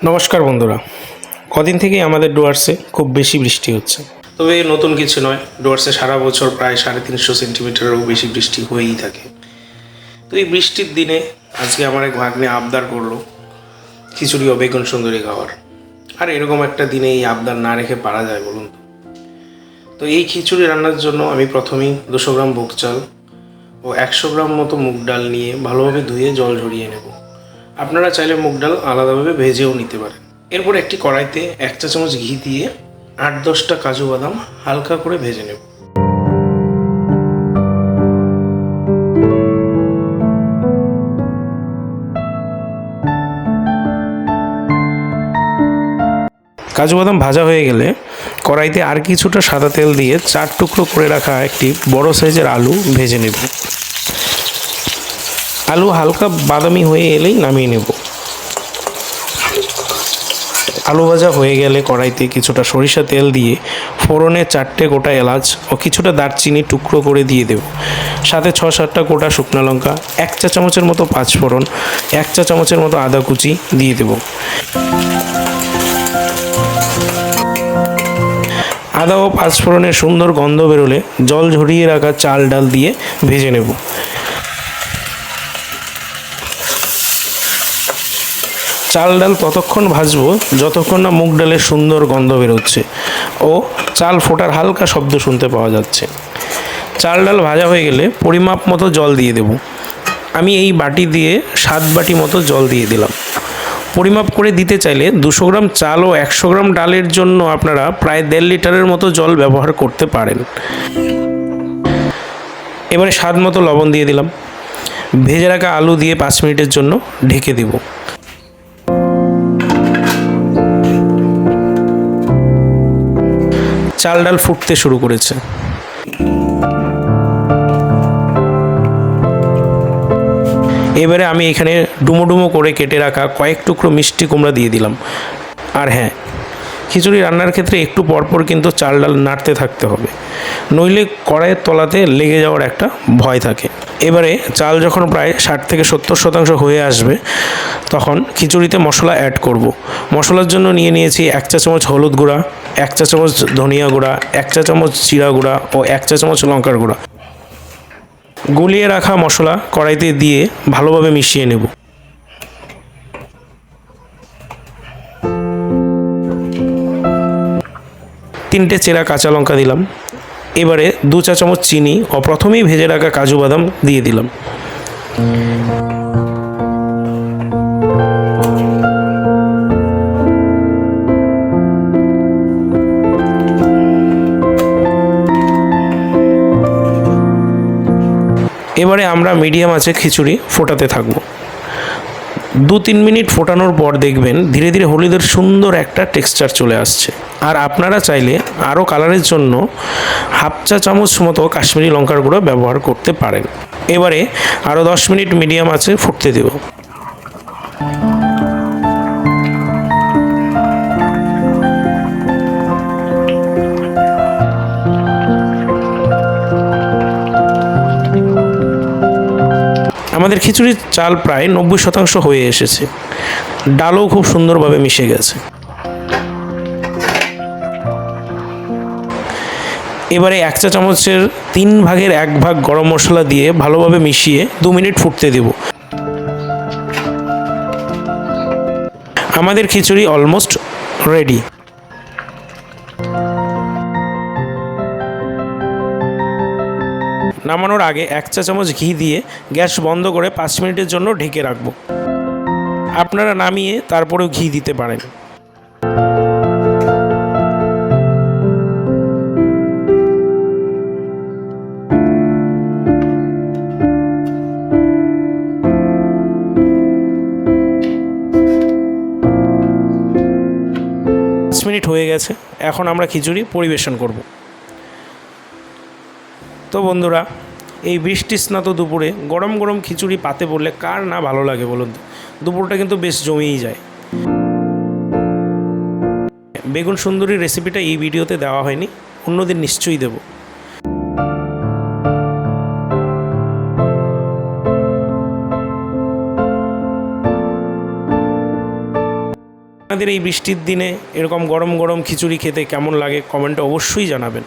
নমস্কার বন্ধুরা, কদিন থেকেই আমাদের ডুয়ার্সে খুব বেশি বৃষ্টি হচ্ছে। তবে নতুন কিছু নয়, ডুয়ার্সে সারা বছর প্রায় 350 সেন্টিমিটারেরও বেশি বৃষ্টি হয়েই থাকে। তো এই বৃষ্টির দিনে আজকে আমার এক ভাগ্নে আবদার করলো খিচুড়ি ও বেগুন সুন্দরী খাওয়ার। আর এরকম একটা দিনে এই আবদার না রেখে পারা যায় বলুন তো? তো এই খিচুড়ি রান্নার জন্য আমি প্রথমেই 200 গ্রাম ভোগ চাল ও 100 গ্রাম মতো মুগ ডাল নিয়ে ভালোভাবে ধুয়ে জল ঝরিয়ে নেব। আপনারা চাইলে মুগ ডাল আলাদাভাবে ভেজেও নিতে পারেন। এরপর একটি কড়াইতে 1 চা চামচ ঘি দিয়ে 8-10টা কাজু বাদাম হালকা করে ভেজে নেব। কাজু বাদাম ভাজা হয়ে গেলে কড়াইতে আর কিছুটা সাদা তেল দিয়ে 4 টুকরো করে রাখা একটি বড় সাইজের আলু ভেজে নেব। আলু হালকা বাদামি হয়ে এলেই নামিয়ে নেব। আলু ভাজা হয়ে গেলে কড়াইতে কিছুটা সরিষা তেল দিয়ে ফোড়নে 4টে গোটা এলাচ ও কিছুটা দারচিনি টুকরো করে দিয়ে দেব। সাথে 6-7টা গোটা শুকনো লঙ্কা, 1 চা চামচের মতো পাঁচফোড়ন, 1 চা চামচের মতো আদা কুচি দিয়ে দেব। আদা ও পাঁচফোড়নের সুন্দর গন্ধ বেরোলে জল ঝরিয়ে রাখা চাল ডাল দিয়ে ভেজে নেব। চাল ডাল ততক্ষণ ভাজবো যতক্ষণ না মুগ ডালের সুন্দর গন্ধ বেরোচ্ছে ও চাল ফোটার হালকা শব্দ শুনতে পাওয়া যাচ্ছে। চাল ডাল ভাজা হয়ে গেলে পরিমাপ মতো জল দিয়ে দেব। আমি এই বাটি দিয়ে 7 বাটি মতো জল দিয়ে দিলাম। পরিমাপ করে দিতে চাইলে 200 গ্রাম চাল ও 100 গ্রাম ডালের জন্য আপনারা প্রায় 1.5 লিটারের মতো জল ব্যবহার করতে পারেন। এবারে স্বাদ মতো লবণ দিয়ে দিলাম। ভেজে রাখা আলু দিয়ে 5 মিনিটের জন্য ঢেকে দেব। চাল ডাল ফুটতে শুরু করেছে। এবারে আমি এখানে ডুমো ডুমো করে কেটে রাখা কয়েক টুকরো মিষ্টি কুমড়া দিয়ে দিলাম। আর হ্যাঁ, খিচুড়ি রান্নার ক্ষেত্রে একটু পরপর কিন্তু চাল ডাল নাড়তে থাকতে হবে, নইলে কড়াইয়ের তলাতে লেগে যাওয়ার একটা ভয় থাকে। এবারে চাল যখন প্রায় 60-70% হয়ে আসবে তখন খিচুড়িতে মশলা অ্যাড করব। মশলার জন্য নিয়েছি 1 চা চামচ হলুদ গুঁড়া, 1 চা চামচ ধনিয়া গুঁড়া, 1 চা চামচ জিরা গুঁড়া ও 1 চা চামচ লঙ্কার গুঁড়া। গুলিয়ে রাখা মশলা কড়াইতে দিয়ে ভালোভাবে মিশিয়ে নেব। তিনটে চেরা কাঁচা লঙ্কা দিলাম। এবারে 2 চা চামচ চিনি ও প্রথমেই ভেজে রাখা কাজু বাদাম দিয়ে দিলাম। এবারে আমরা মিডিয়াম আঁচে খিচুড়ি ফোটাতে থাকব। 2-3 মিনিট ফোটানোর পর দেখবেন ধীরে ধীরে হলুদের সুন্দর একটা টেক্সচার চলে আসছে। আর আপনারা চাইলে আরও কালারের জন্য 1/2 চা চামচ মতো কাশ্মীরি লঙ্কার গুঁড়ো ব্যবহার করতে পারেন। এবারে আরও 10 মিনিট মিডিয়াম আঁচে ফুটতে দেব। আমাদের খিচুড়ির চাল প্রায় 90% হয়ে এসেছে। ডালও খুব সুন্দরভাবে মিশে গেছে। এবারে 1 চা চামচের 3 ভাগের 1 ভাগ গরম মশলা দিয়ে ভালোভাবে মিশিয়ে 2 মিনিট ফুটতে দেব। আমাদের খিচুড়ি অলমোস্ট রেডি। নামানোর আগে 1 চা চামচ ঘি দিয়ে গ্যাস বন্ধ করে 5 মিনিটের জন্য ঢেকে রাখব। আপনারা নামিয়ে তারপরেও ঘি দিতে পারেন। মিনিট হয়ে গেছে, এখন আমরা খিচুড়ি পরিবেশন করব। তো বন্ধুরা, এই বৃষ্টি স্নাত দুপুরে গরম গরম খিচুড়ি পাতে পড়লে কার না ভালো লাগে বলুন তো? দুপুরটা কিন্তু বেশ জমেই যায়। বেগুন সুন্দরীর রেসিপিটা এই ভিডিওতে দেওয়া হয়নি, অন্যদিন নিশ্চয়ই দেব। আপনাদের এই বৃষ্টির দিনে এরকম গরম গরম খিচুড়ি খেতে কেমন লাগে কমেন্টে অবশ্যই জানাবেন।